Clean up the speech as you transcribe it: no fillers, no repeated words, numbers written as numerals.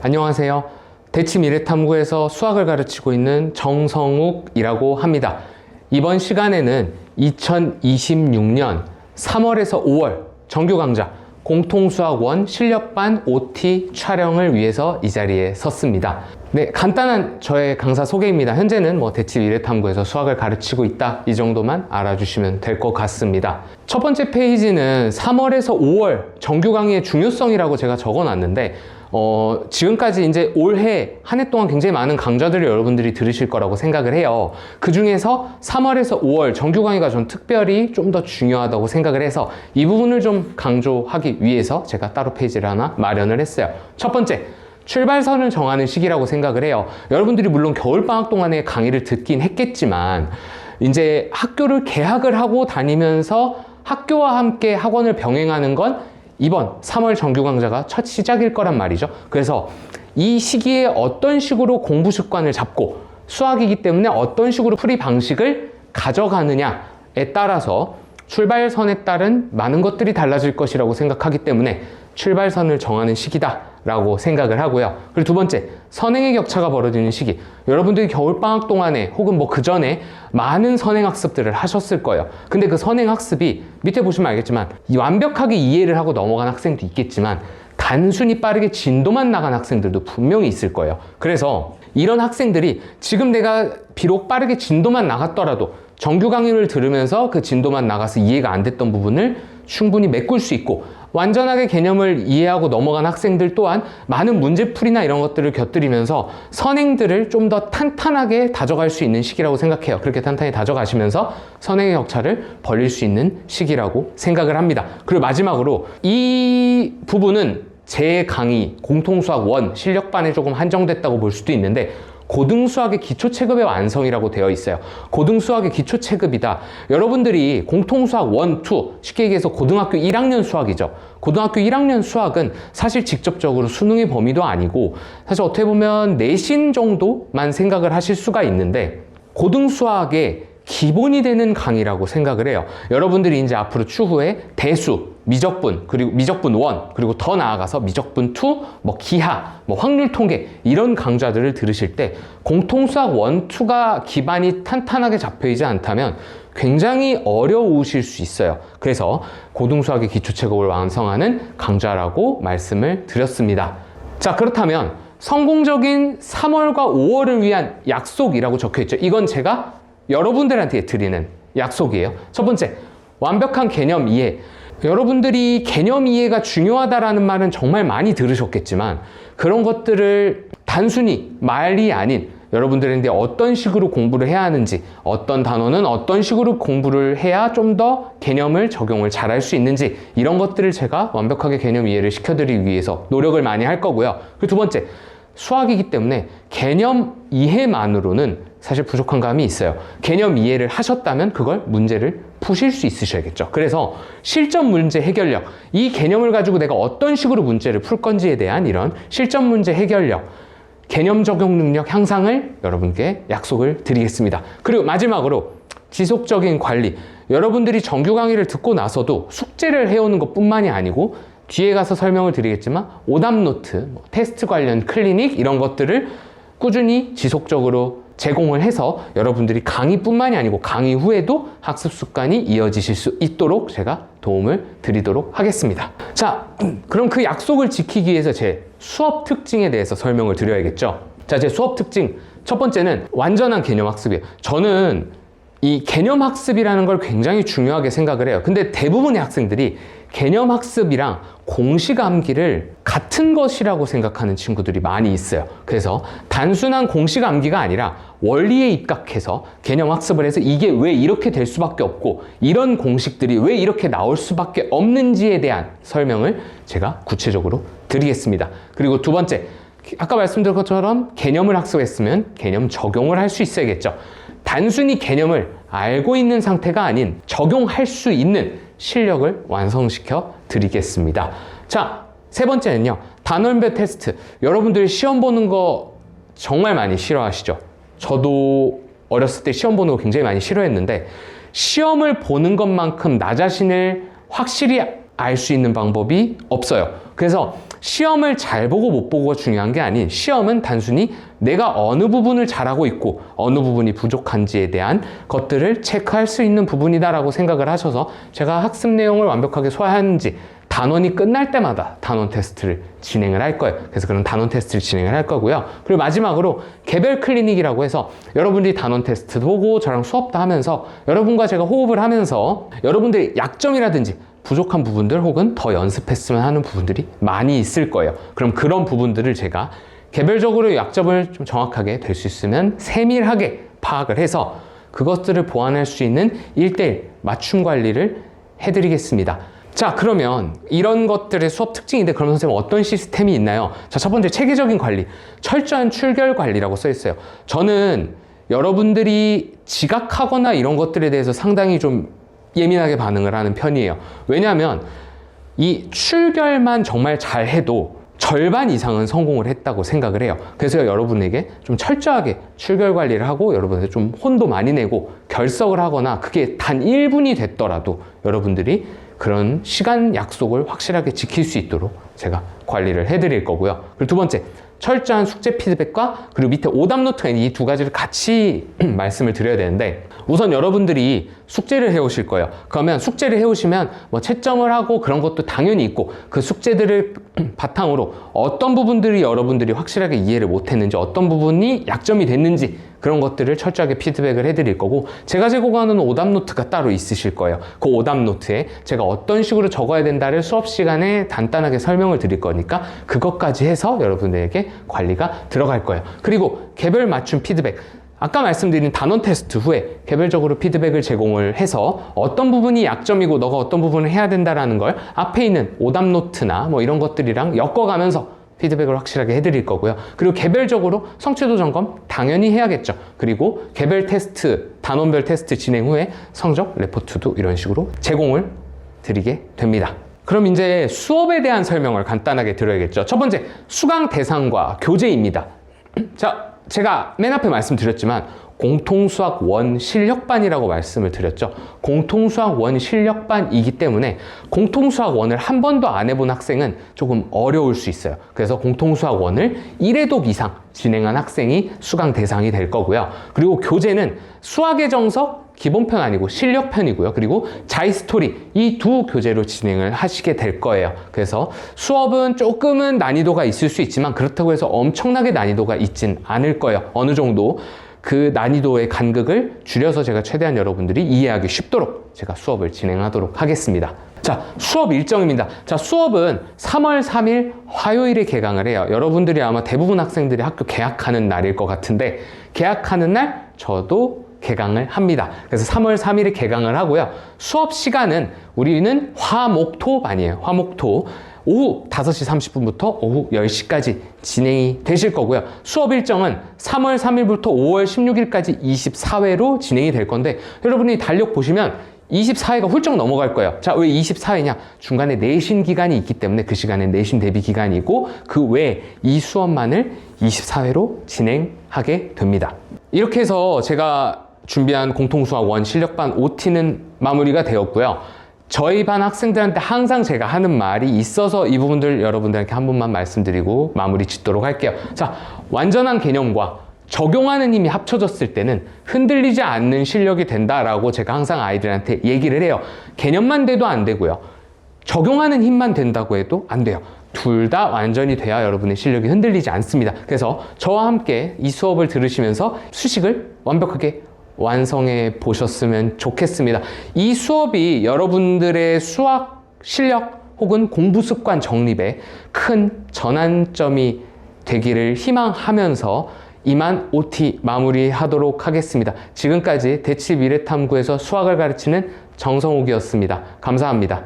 안녕하세요. 대치미래탐구에서 수학을 가르치고 있는 정성욱이라고 합니다. 이번 시간에는 2026년 3월에서 5월 정규 강좌 공통수학1 실력반 OT 촬영을 위해서 이 자리에 섰습니다. 네, 간단한 저의 강사 소개입니다. 현재는 대치미래탐구에서 수학을 가르치고 있다, 이 정도만 알아주시면 될 것 같습니다. 첫 번째 페이지는 3월에서 5월 정규 강의의 중요성이라고 제가 적어놨는데 지금까지 이제 올해 한 해 동안 굉장히 많은 강좌들을 여러분들이 들으실 거라고 생각을 해요. 그 중에서 3월에서 5월 정규 강의가 전 특별히 좀 더 중요하다고 생각을 해서 이 부분을 좀 강조하기 위해서 제가 따로 페이지를 하나 마련을 했어요. 첫 번째, 출발선을 정하는 시기라고 생각을 해요. 여러분들이 물론 겨울방학 동안에 강의를 듣긴 했겠지만 이제 학교를 개학을 하고 다니면서 학교와 함께 학원을 병행하는 건 이번 3월 정규 강좌가 첫 시작일 거란 말이죠. 그래서 이 시기에 어떤 식으로 공부 습관을 잡고 수학이기 때문에 어떤 식으로 풀이 방식을 가져가느냐에 따라서 출발선에 따른 많은 것들이 달라질 것이라고 생각하기 때문에 출발선을 정하는 시기다 라고 생각을 하고요. 그리고 두 번째, 선행의 격차가 벌어지는 시기. 여러분들이 겨울방학 동안에 혹은 그 전에 많은 선행학습들을 하셨을 거예요. 근데 그 선행학습이 밑에 보시면 알겠지만 완벽하게 이해를 하고 넘어간 학생도 있겠지만 단순히 빠르게 진도만 나간 학생들도 분명히 있을 거예요. 그래서 이런 학생들이 지금 내가 비록 빠르게 진도만 나갔더라도 정규 강의를 들으면서 그 진도만 나가서 이해가 안 됐던 부분을 충분히 메꿀 수 있고, 완전하게 개념을 이해하고 넘어간 학생들 또한 많은 문제풀이나 이런 것들을 곁들이면서 선행들을 좀 더 탄탄하게 다져갈 수 있는 시기라고 생각해요. 그렇게 탄탄히 다져가시면서 선행의 격차를 벌릴 수 있는 시기라고 생각을 합니다. 그리고 마지막으로 이 부분은 제 강의 공통수학 1 실력반에 조금 한정됐다고 볼 수도 있는데, 고등수학의 기초체급의 완성이라고 되어 있어요. 고등수학의 기초체급이다. 여러분들이 공통수학 1, 2, 쉽게 얘기해서 고등학교 1학년 수학이죠. 고등학교 1학년 수학은 사실 직접적으로 수능의 범위도 아니고 사실 어떻게 보면 내신 정도만 생각을 하실 수가 있는데, 고등수학의 기본이 되는 강의라고 생각을 해요. 여러분들이 이제 앞으로 추후에 대수, 미적분, 그리고 미적분 1, 그리고 더 나아가서 미적분 2, 기하, 확률 통계, 이런 강좌들을 들으실 때 공통수학 1, 2가 기반이 탄탄하게 잡혀있지 않다면 굉장히 어려우실 수 있어요. 그래서 고등수학의 기초체급을 완성하는 강좌라고 말씀을 드렸습니다. 자, 그렇다면 성공적인 3월과 5월을 위한 약속이라고 적혀있죠. 이건 제가 여러분들한테 드리는 약속이에요. 첫 번째, 완벽한 개념 이해. 여러분들이 개념 이해가 중요하다라는 말은 정말 많이 들으셨겠지만 그런 것들을 단순히 말이 아닌 여러분들한테 어떤 식으로 공부를 해야 하는지, 어떤 단어는 어떤 식으로 공부를 해야 좀 더 개념을 적용을 잘할 수 있는지, 이런 것들을 제가 완벽하게 개념 이해를 시켜드리기 위해서 노력을 많이 할 거고요. 그리고 두 번째, 수학이기 때문에 개념 이해만으로는 사실 부족한 감이 있어요. 개념 이해를 하셨다면 그걸 문제를 푸실 수 있으셔야겠죠. 그래서 실전 문제 해결력, 이 개념을 가지고 내가 어떤 식으로 문제를 풀 건지에 대한 이런 실전 문제 해결력, 개념 적용 능력 향상을 여러분께 약속을 드리겠습니다. 그리고 마지막으로 지속적인 관리. 여러분들이 정규 강의를 듣고 나서도 숙제를 해오는 것 뿐만이 아니고 뒤에 가서 설명을 드리겠지만 오답 노트, 테스트 관련 클리닉, 이런 것들을 꾸준히 지속적으로 제공을 해서 여러분들이 강의뿐만이 아니고 강의 후에도 학습 습관이 이어지실 수 있도록 제가 도움을 드리도록 하겠습니다. 자, 그럼 그 약속을 지키기 위해서 제 수업 특징에 대해서 설명을 드려야겠죠. 자, 제 수업 특징 첫 번째는 완전한 개념 학습이에요. 저는 이 개념 학습이라는 걸 굉장히 중요하게 생각을 해요. 근데 대부분의 학생들이 개념 학습이랑 공식 암기를 같은 것이라고 생각하는 친구들이 많이 있어요. 그래서 단순한 공식 암기가 아니라 원리에 입각해서 개념 학습을 해서 이게 왜 이렇게 될 수밖에 없고 이런 공식들이 왜 이렇게 나올 수밖에 없는지에 대한 설명을 제가 구체적으로 드리겠습니다. 그리고 두 번째, 아까 말씀드린 것처럼 개념을 학습했으면 개념 적용을 할 수 있어야겠죠. 단순히 개념을 알고 있는 상태가 아닌 적용할 수 있는 실력을 완성시켜 드리겠습니다. 자, 세 번째는요, 단원별 테스트. 여러분들 시험 보는 거 정말 많이 싫어하시죠? 저도 어렸을 때 시험 보는 거 굉장히 많이 싫어했는데, 시험을 보는 것만큼 나 자신을 확실히 알 수 있는 방법이 없어요. 그래서 시험을 잘 보고 못 보고가 중요한 게 아닌, 시험은 단순히 내가 어느 부분을 잘하고 있고 어느 부분이 부족한지에 대한 것들을 체크할 수 있는 부분이다라고 생각을 하셔서 제가 학습 내용을 완벽하게 소화하는지 단원이 끝날 때마다 단원 테스트를 진행을 할 거예요. 그래서 그런 단원 테스트를 진행을 할 거고요. 그리고 마지막으로 개별 클리닉이라고 해서 여러분들이 단원 테스트도 보고 저랑 수업도 하면서 여러분과 제가 호흡을 하면서 여러분들의 약점이라든지 부족한 부분들 혹은 더 연습했으면 하는 부분들이 많이 있을 거예요. 그럼 그런 부분들을 제가 개별적으로 약점을 좀 정확하게 될 수 있으면 세밀하게 파악을 해서 그것들을 보완할 수 있는 1:1 맞춤 관리를 해드리겠습니다. 자, 그러면 이런 것들의 수업 특징인데 그럼 선생님 어떤 시스템이 있나요? 자, 첫 번째 체계적인 관리, 철저한 출결 관리라고 써 있어요. 저는 여러분들이 지각하거나 이런 것들에 대해서 상당히 좀 예민하게 반응을 하는 편이에요. 왜냐하면 이 출결만 정말 잘 해도 절반 이상은 성공을 했다고 생각을 해요. 그래서 여러분에게 좀 철저하게 출결 관리를 하고 여러분한테 좀 혼도 많이 내고 결석을 하거나 그게 단 1분이 됐더라도 여러분들이 그런 시간 약속을 확실하게 지킬 수 있도록 제가 관리를 해드릴 거고요. 그리고 두 번째, 철저한 숙제 피드백과 그리고 밑에 오답 노트가 이 두 가지를 같이 말씀을 드려야 되는데, 우선 여러분들이 숙제를 해오실 거예요. 그러면 숙제를 해오시면 뭐 채점을 하고 그런 것도 당연히 있고, 그 숙제들을 바탕으로 어떤 부분들이 여러분들이 확실하게 이해를 못했는지, 어떤 부분이 약점이 됐는지 그런 것들을 철저하게 피드백을 해드릴 거고, 제가 제공하는 오답 노트가 따로 있으실 거예요. 그 오답 노트에 제가 어떤 식으로 적어야 된다를 수업 시간에 간단하게 설명을 드릴 거니까 그것까지 해서 여러분들에게 관리가 들어갈 거예요. 그리고 개별 맞춤 피드백, 아까 말씀드린 단원 테스트 후에 개별적으로 피드백을 제공을 해서 어떤 부분이 약점이고 너가 어떤 부분을 해야 된다라는 걸 앞에 있는 오답 노트나 뭐 이런 것들이랑 엮어가면서 피드백을 확실하게 해드릴 거고요. 그리고 개별적으로 성취도 점검 당연히 해야겠죠. 그리고 개별 테스트, 단원별 테스트 진행 후에 성적 레포트도 이런 식으로 제공을 드리게 됩니다. 그럼 이제 수업에 대한 설명을 간단하게 드려야겠죠. 첫 번째, 수강 대상과 교재입니다. 자, 제가 맨 앞에 말씀드렸지만 공통수학 1 실력반이라고 말씀을 드렸죠. 공통수학 1 실력반이기 때문에 공통수학 1을 한 번도 안 해본 학생은 조금 어려울 수 있어요. 그래서 공통수학 1을 1회독 이상 진행한 학생이 수강 대상이 될 거고요. 그리고 교재는 수학의 정석 기본편 아니고 실력편이고요. 그리고 자이스토리, 이 두 교재로 진행을 하시게 될 거예요. 그래서 수업은 조금은 난이도가 있을 수 있지만 그렇다고 해서 엄청나게 난이도가 있진 않을 거예요. 어느 정도 그 난이도의 간극을 줄여서 제가 최대한 여러분들이 이해하기 쉽도록 제가 수업을 진행하도록 하겠습니다. 자, 수업 일정입니다. 자, 수업은 3월 3일 화요일에 개강을 해요. 여러분들이 아마 대부분 학생들이 학교 개학하는 날일 것 같은데, 개학하는 날 저도 개강을 합니다. 그래서 3월 3일에 개강을 하고요. 수업 시간은 우리는 화목토반이에요. 화목토. 오후 5시 30분부터 오후 10시까지 진행이 되실 거고요. 수업 일정은 3월 3일부터 5월 16일까지 24회로 진행이 될 건데, 여러분이 달력 보시면 24회가 훌쩍 넘어갈 거예요. 자, 왜 24회냐? 중간에 내신 기간이 있기 때문에 그 시간에 내신 대비 기간이고, 그 외에 이 수업만을 24회로 진행하게 됩니다. 이렇게 해서 제가 준비한 공통수학 1 실력반 OT는 마무리가 되었고요. 저희 반 학생들한테 항상 제가 하는 말이 있어서 이 부분들 여러분들께 한 번만 말씀드리고 마무리 짓도록 할게요. 자, 완전한 개념과 적용하는 힘이 합쳐졌을 때는 흔들리지 않는 실력이 된다라고 제가 항상 아이들한테 얘기를 해요. 개념만 돼도 안 되고요. 적용하는 힘만 된다고 해도 안 돼요. 둘 다 완전히 돼야 여러분의 실력이 흔들리지 않습니다. 그래서 저와 함께 이 수업을 들으시면서 수식을 완벽하게 완성해 보셨으면 좋겠습니다. 이 수업이 여러분들의 수학 실력 혹은 공부 습관 정립에 큰 전환점이 되기를 희망하면서 이만 OT 마무리하도록 하겠습니다. 지금까지 대치 미래탐구에서 수학을 가르치는 정성욱이었습니다. 감사합니다.